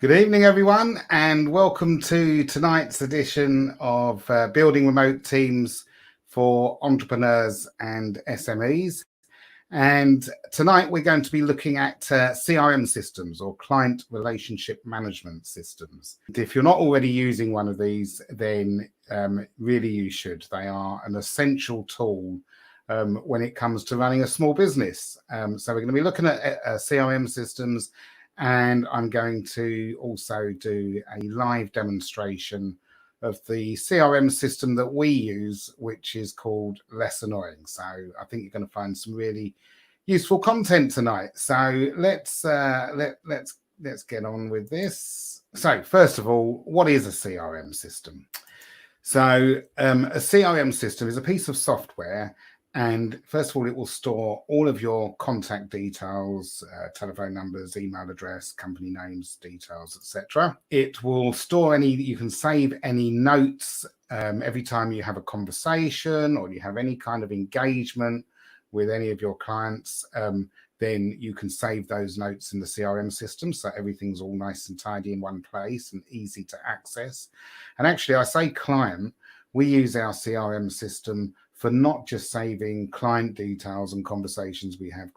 Good evening, everyone, and welcome to tonight's edition of Building Remote Teams for Entrepreneurs and SMEs. And tonight we're going to be looking at CRM systems, or Client Relationship Management Systems. If you're not already using one of these, then really you should. They are an essential tool when it comes to running a small business. So we're going to be looking at CRM systems, and I'm going to also do a live demonstration of the CRM system that we use, which is called Less Annoying. So I think you're going to find some really useful content tonight. So let's get on with this. So first of all, what is a CRM system? So a CRM system is a piece of software. And first of all, it will store all of your contact details, telephone numbers, email address, company names, details, etc. It will store you can save any notes every time you have a conversation or you have any kind of engagement with any of your clients. Then you can save those notes in the CRM system, so everything's all nice and tidy in one place and easy to access. And actually, I say client, we use our CRM system for not just saving client details and conversations we have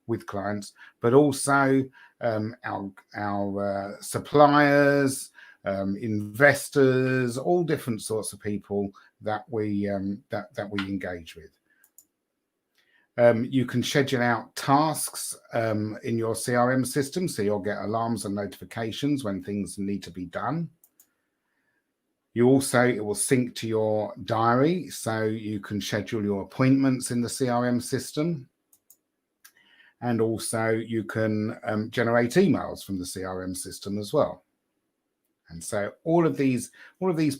with clients, but also our suppliers, investors, all different sorts of people that we engage with. You can schedule out tasks in your CRM system, so you'll get alarms and notifications when things need to be done. It will sync to your diary, so you can schedule your appointments in the CRM system. And also you can generate emails from the CRM system as well. And so all of these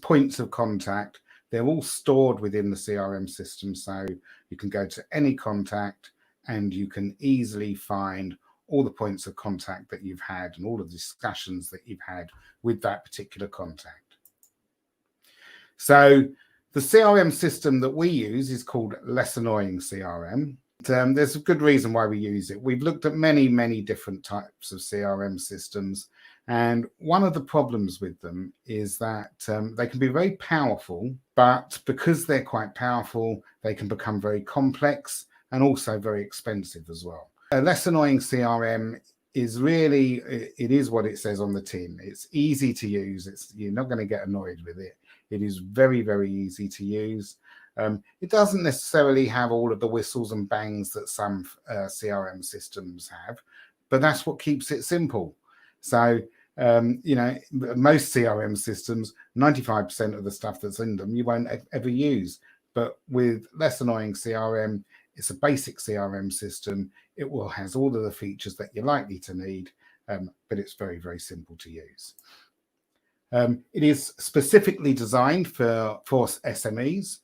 points of contact, they're all stored within the CRM system. So you can go to any contact and you can easily find all the points of contact that you've had and all the discussions that you've had with that particular contact. So the CRM system that we use is called Less Annoying CRM. There's a good reason why we use it. We've looked at many different types of CRM systems, and one of the problems with them is that they can be very powerful, but because they're quite powerful, they can become very complex and also very expensive as well. A Less Annoying CRM is really, it is what it says on the tin. It's easy to use. You're not going to get annoyed with it. It is very easy to use. It doesn't necessarily have all of the whistles and bangs that some CRM systems have, but that's what keeps it simple. So, most CRM systems, 95% of the stuff that's in them, you won't ever use. But with Less Annoying CRM, it's a basic CRM system. It has all of the features that you're likely to need, but it's very simple to use. It is specifically designed for SMEs.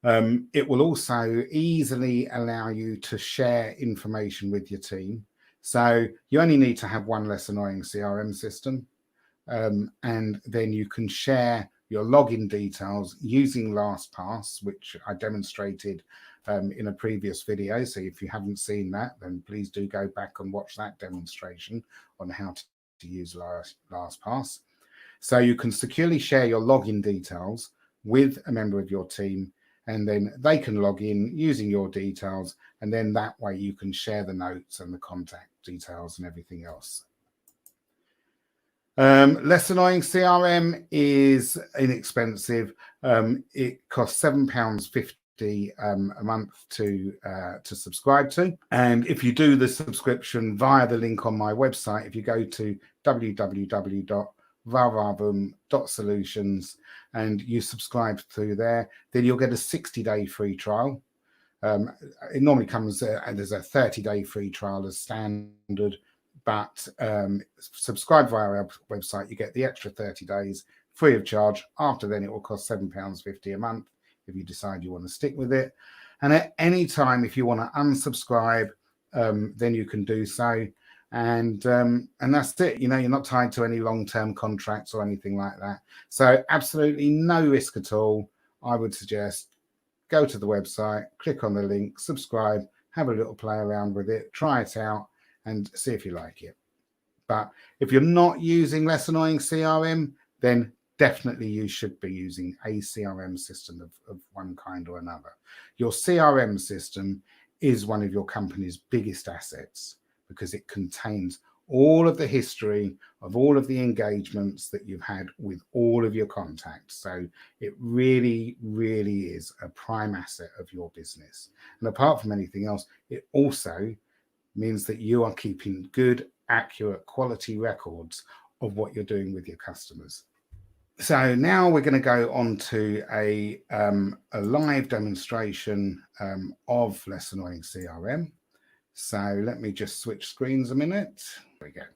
It will also easily allow you to share information with your team. So you only need to have one Less Annoying CRM system, and then you can share your login details using LastPass, which I demonstrated in a previous video. So if you haven't seen that, then please do go back and watch that demonstration on how to use LastPass. So you can securely share your login details with a member of your team, and then they can log in using your details, and then that way you can share the notes and the contact details and everything else. Less Annoying CRM is inexpensive. It costs £7.50 a month to subscribe to. And if you do the subscription via the link on my website, if you go to www.varvavum.solutions and you subscribe through there, then you'll get a 60-day free trial. It normally comes there's a 30-day free trial as standard, but subscribe via our website, you get the extra 30 days free of charge. After then, it will cost £7.50 a month if you decide you want to stick with it. And at any time, if you want to unsubscribe, then you can do so. And that's it. You're not tied to any long-term contracts or anything like that. So absolutely no risk at all. I would suggest go to the website, click on the link, subscribe, have a little play around with it, try it out, and see if you like it. But if you're not using Less Annoying CRM, then definitely you should be using a CRM system of one kind or another. Your CRM system is one of your company's biggest assets because it contains all of the history of all of the engagements that you've had with all of your contacts. So it really, really is a prime asset of your business. And apart from anything else, it also means that you are keeping good, accurate, quality records of what you're doing with your customers. So now we're going to go on to a live demonstration of Less Annoying CRM. So let me just switch screens a minute. There we go.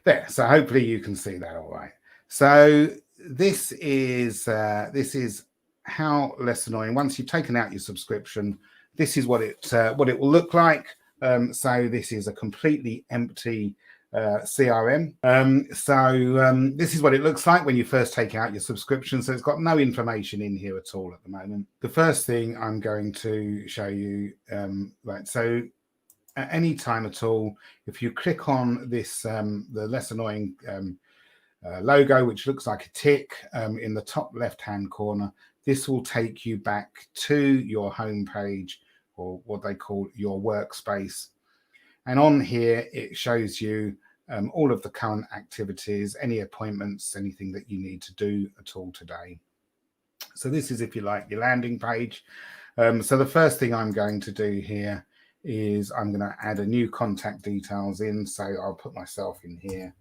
There. So hopefully you can see that all right. So this is how Less Annoying. Once you've taken out your subscription, this is what it will look like. So this is a completely empty CRM. This is what it looks like when you first take out your subscription. So it's got no information in here at all at the moment. The first thing I'm going to show you, right, so at any time at all, if you click on this, the Less Annoying logo, which looks like a tick in the top left-hand corner, this will take you back to your home page, or what they call your workspace. And on here, it shows you all of the current activities, any appointments, anything that you need to do at all today. So this is, if you like, your landing page. So the first thing I'm going to do here is I'm going to add a new contact details in. So I'll put myself in here.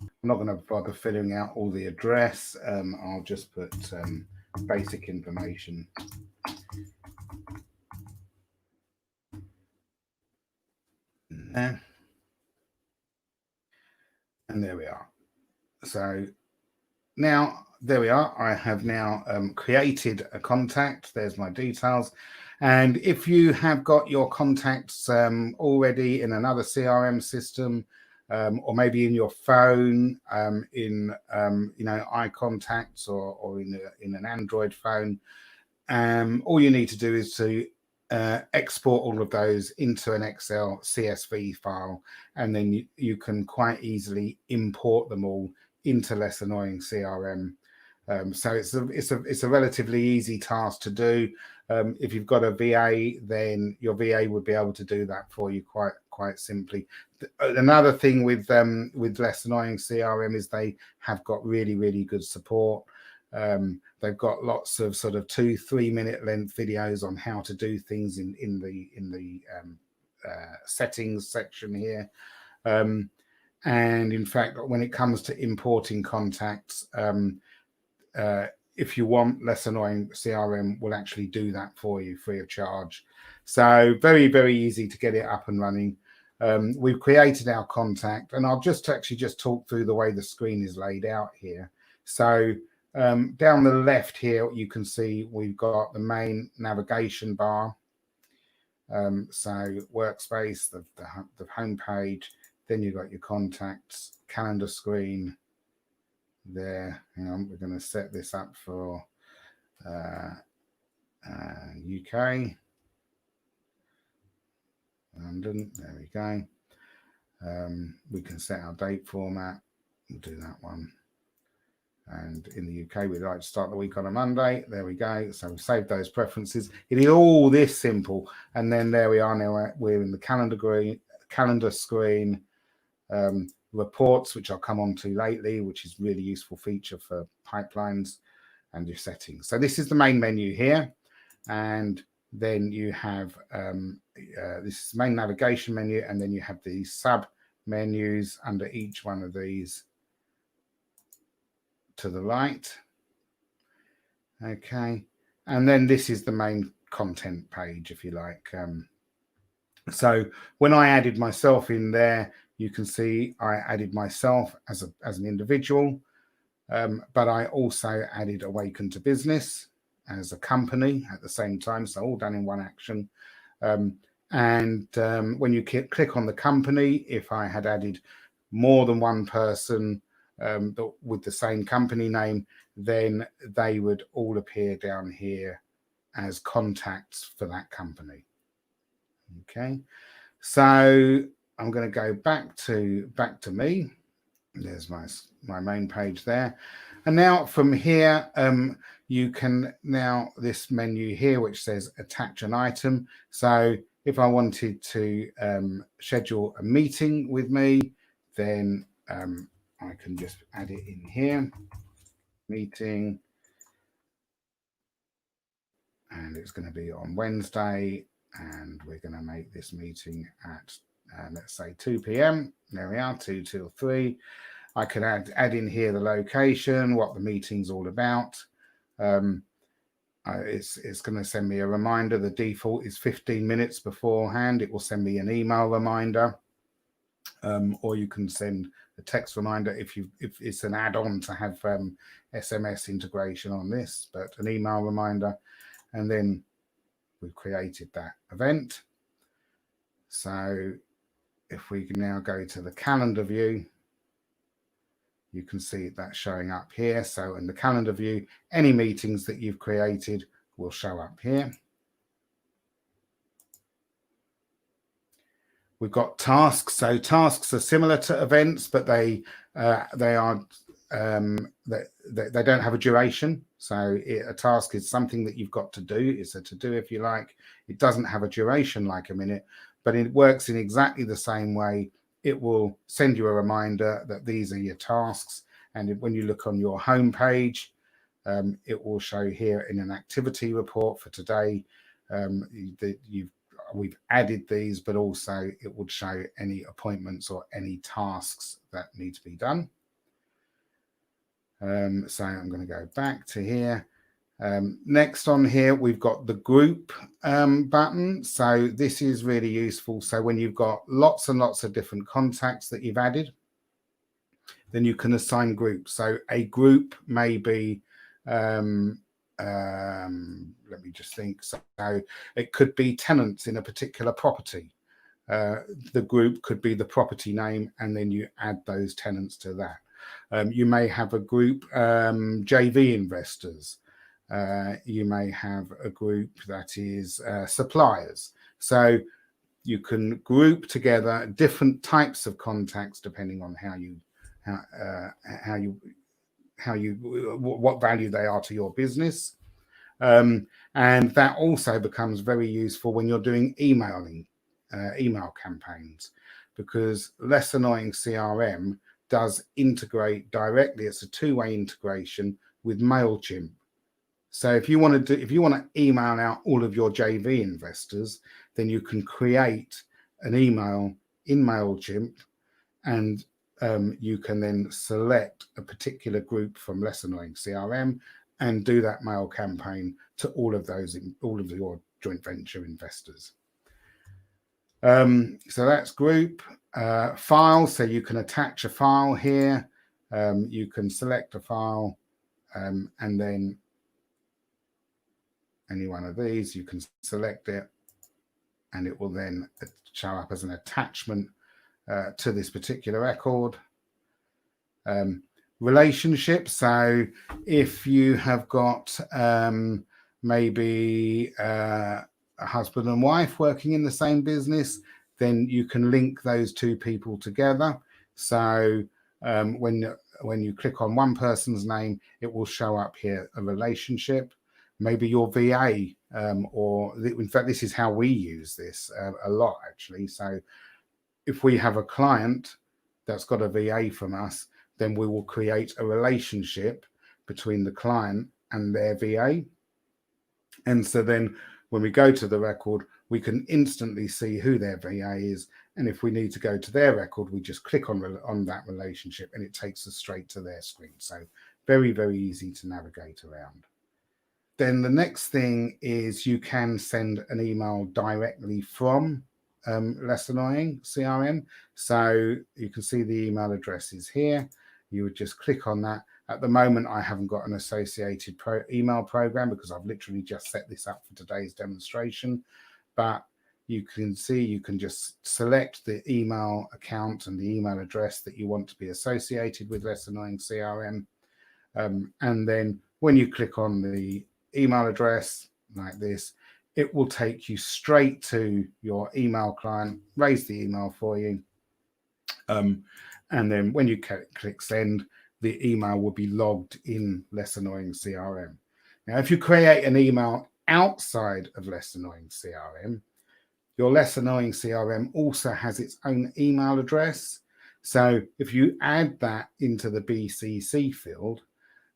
I'm not going to bother filling out all the address. I'll just put basic information. There. And there we are. So now there we are. I have now created a contact. There's my details. And if you have got your contacts already in another CRM system, or maybe in your phone, in iContacts or in an Android phone, all you need to do is to export all of those into an Excel CSV file, and then you can quite easily import them all into Less Annoying CRM. So it's a relatively easy task to do. If you've got a VA, then your VA would be able to do that for you quite simply. Another thing with Less Annoying CRM is they have got really, really good support. They've got lots of sort of 2-3 minute length videos on how to do things in the settings section here. And in fact, when it comes to importing contacts, if you want, Less Annoying CRM will actually do that for you free of charge. So very, very easy to get it up and running. We've created our contact, and I'll just talk through the way the screen is laid out here. So down the left here, you can see we've got the main navigation bar. So workspace, the home page, then you've got your contacts, calendar screen there. Hang on, we're going to set this up for UK, London. There we go. We can set our date format. We'll do that one. And in the UK, we'd like to start the week on a Monday. There we go. So we've saved those preferences. It is all this simple. And then there we are now. We're in the calendar screen, reports, which I'll come on to lately, which is really useful feature for pipelines, and your settings. So this is the main menu here. And then you have this is main navigation menu. And then you have these sub menus under each one of these to the right. Okay, and then this is the main content page, if you like. So when I added myself in there, you can see I added myself as an individual, but I also added Awaken to Business as a company at the same time, so all done in one action. And when you click on the company, if I had added more than one person with the same company name, then they would all appear down here as contacts for that company. Okay, so I'm going to go back to me. There's my main page there. And now from here, you can this menu here, which says attach an item. So if I wanted to schedule a meeting with me, then I can just add it in here, meeting. And it's going to be on Wednesday. And we're going to make this meeting at, let's say 2 p.m. There we are, 2 till 3. I could add in here the location, what the meeting's all about. It's going to send me a reminder. The default is 15 minutes beforehand. It will send me an email reminder, or you can send a text reminder if it's an add-on to have SMS integration on this, but an email reminder, and then we've created that event. So if we can now go to the calendar view, you can see that showing up here. So in the calendar view, any meetings that you've created will show up here. We've got tasks. So tasks are similar to events, but they don't have a duration. So a task is something that you've got to do. It's a to-do, if you like. It doesn't have a duration like a minute, but it works in exactly the same way. It will send you a reminder that these are your tasks. And when you look on your home page, it will show here in an activity report for today that we've added these, but also it would show any appointments or any tasks that need to be done. So I'm going to go back to here. Next on here, we've got the group button. So this is really useful. So when you've got lots and lots of different contacts that you've added, then you can assign groups. So a group may be, let me just think. So it could be tenants in a particular property. The group could be the property name, and then you add those tenants to that. You may have a group JV investors. You may have a group that is suppliers. So you can group together different types of contacts depending on what value they are to your business. And that also becomes very useful when you're doing email campaigns, because Less Annoying CRM does integrate directly. It's a two-way integration with MailChimp. So if you want to email out all of your JV investors, then you can create an email in MailChimp, and you can then select a particular group from Less Annoying CRM and do that mail campaign to all of your joint venture investors. So that's group. Files, so you can attach a file here. You can select a file, and then any one of these, you can select it, and it will then show up as an attachment to this particular record. Relationships, so if you have got maybe a husband and wife working in the same business, then you can link those two people together. So when you click on one person's name, it will show up here a relationship. Maybe your VA, or in fact, this is how we use this a lot, actually. So if we have a client that's got a VA from us, then we will create a relationship between the client and their VA. And so then when we go to the record, we can instantly see who their VA is. And if we need to go to their record, we just click on that relationship and it takes us straight to their screen. So very, very easy to navigate around. Then the next thing is you can send an email directly from Less Annoying CRM. So you can see the email address is here. You would just click on that. At the moment, I haven't got an associated email program because I've literally just set this up for today's demonstration. But you can see you can just select the email account and the email address that you want to be associated with Less Annoying CRM. And then when you click on the email address like this, it will take you straight to your email client, raise the email for you. And then when you click send, the email will be logged in Less Annoying CRM. Now, if you create an email outside of Less Annoying CRM, your Less Annoying CRM also has its own email address. So if you add that into the BCC field,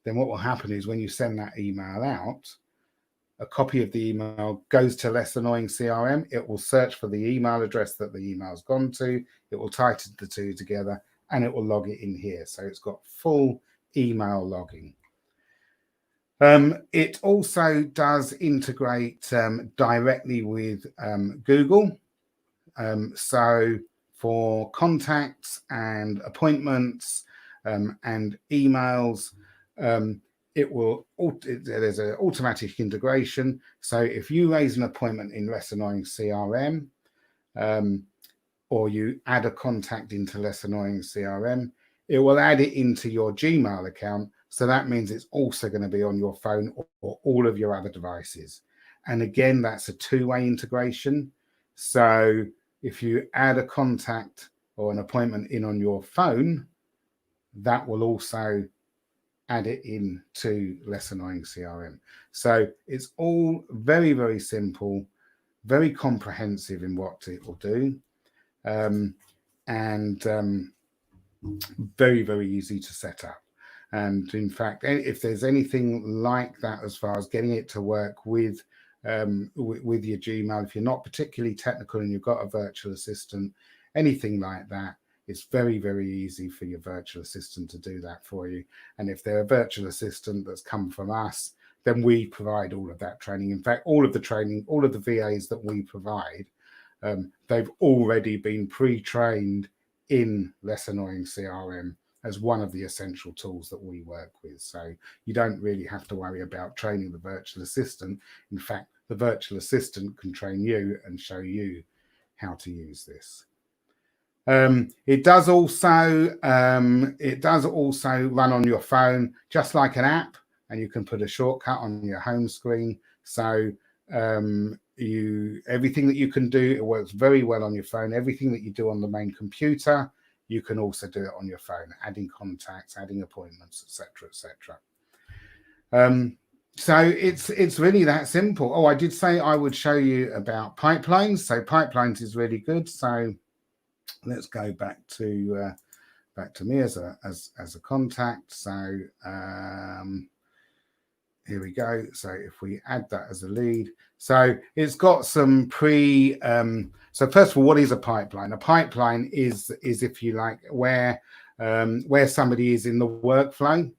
then what will happen is when you send that email out, a copy of the email goes to Less Annoying CRM. It will search for the email address that the email's gone to. It will tighten the two together and it will log it in here. So it's got full email logging. It also does integrate directly with Google. So for contacts and appointments and emails, there's an automatic integration. So if you raise an appointment in Less Annoying CRM, or you add a contact into Less Annoying CRM, it will add it into your Gmail account. So that means it's also going to be on your phone or all of your other devices. And again, that's a two-way integration. So if you add a contact or an appointment in on your phone, that will also add it in to Less Annoying CRM. So it's all very, very simple, very comprehensive in what it will do, and very, very easy to set up. And in fact, if there's anything like that as far as getting it to work with your Gmail, if you're not particularly technical and you've got a virtual assistant, anything like that, it's very, very easy for your virtual assistant to do that for you. And if they're a virtual assistant that's come from us, then we provide all of that training. In fact, all of the training, all of the VAs that we provide, they've already been pre-trained in Less Annoying CRM as one of the essential tools that we work with. So you don't really have to worry about training the virtual assistant. In fact, the virtual assistant can train you and show you how to use this. It does also run on your phone, just like an app, and you can put a shortcut on your home screen. So everything that you can do, it works very well on your phone. Everything that you do on the main computer, you can also do it on your phone, adding contacts, adding appointments, etc., etc. So it's really that simple. Oh, I did say I would show you about pipelines. So pipelines is really good. So let's go back to me as a contact. So here we go. So if we add that as a lead, so it's got some so first of all, what is a pipeline? A pipeline is if you like where somebody is in the workflow.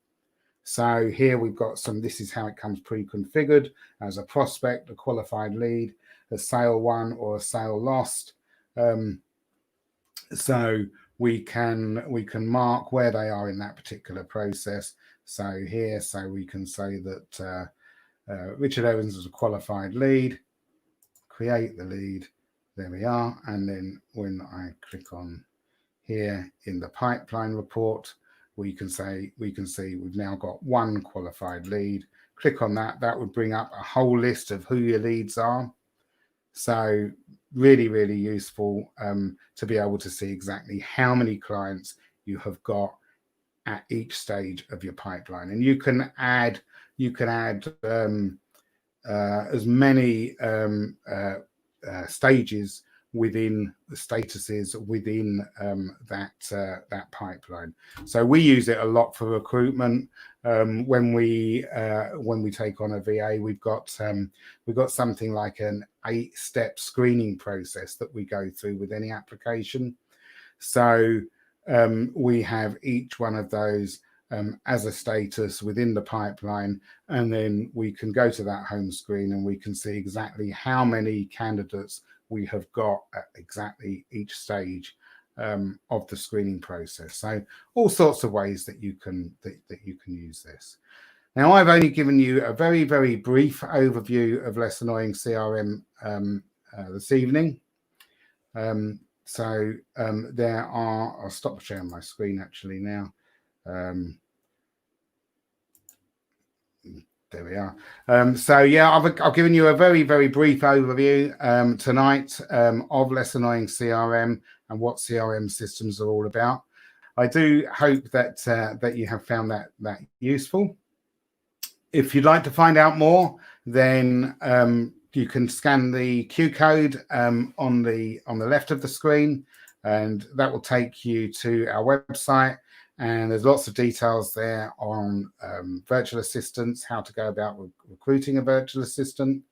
So here we've got this is how it comes pre-configured as a prospect, a qualified lead, a sale won or a sale lost. So we can mark where they are in that particular process. So here, so we can say that Richard Evans is a qualified lead, create the lead, there we are. And then when I click on here in the pipeline report, we can see we've now got one qualified lead. Click on that, that would bring up a whole list of who your leads are. So really, really useful to be able to see exactly how many clients you have got at each stage of your pipeline. And you can add as many stages within the statuses within that pipeline. So we use it a lot for recruitment. When we take on a VA, we've got something like an 8-step screening process that we go through with any application. So we have each one of those as a status within the pipeline, and then we can go to that home screen and we can see exactly how many candidates we have got at exactly each stage of the screening process. So all sorts of ways that you can use this. Now, I've only given you a very, very brief overview of Less Annoying CRM this evening. So I'll stop sharing my screen actually now. There we are. So yeah, I've given you a very, very brief overview tonight of Less Annoying CRM and what CRM systems are all about. I do hope that that you have found that useful. If you'd like to find out more, then you can scan the Q code on the left of the screen, and that will take you to our website. And there's lots of details there on virtual assistants, how to go about recruiting a virtual assistant.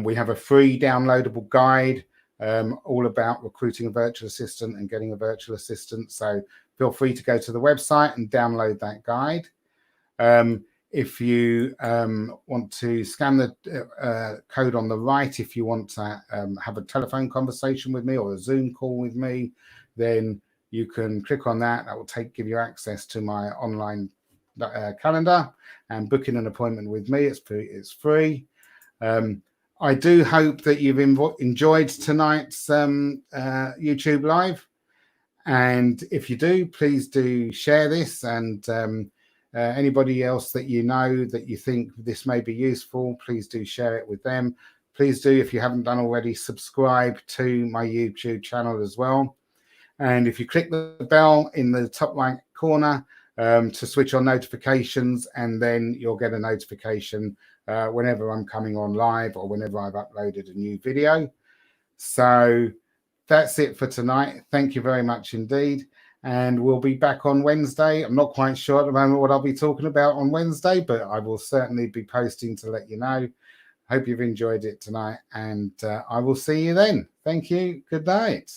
We have a free downloadable guide all about recruiting a virtual assistant and getting a virtual assistant. So feel free to go to the website and download that guide. If you want to scan the code on the right, if you want to have a telephone conversation with me or a Zoom call with me, then you can click on that. That will give you access to my online calendar and booking an appointment with me. It's free. I do hope that you've enjoyed tonight's YouTube live. And if you do, please do share this, and anybody else that you know that you think this may be useful, please do share it with them. Please do, if you haven't done already, subscribe to my YouTube channel as well. And if you click the bell in the top right corner to switch on notifications, and then you'll get a notification whenever I'm coming on live or whenever I've uploaded a new video. So that's it for tonight. Thank you very much indeed. And we'll be back on Wednesday. I'm not quite sure at the moment what I'll be talking about on Wednesday, but I will certainly be posting to let you know. Hope you've enjoyed it tonight, and I will see you then. Thank you. Good night.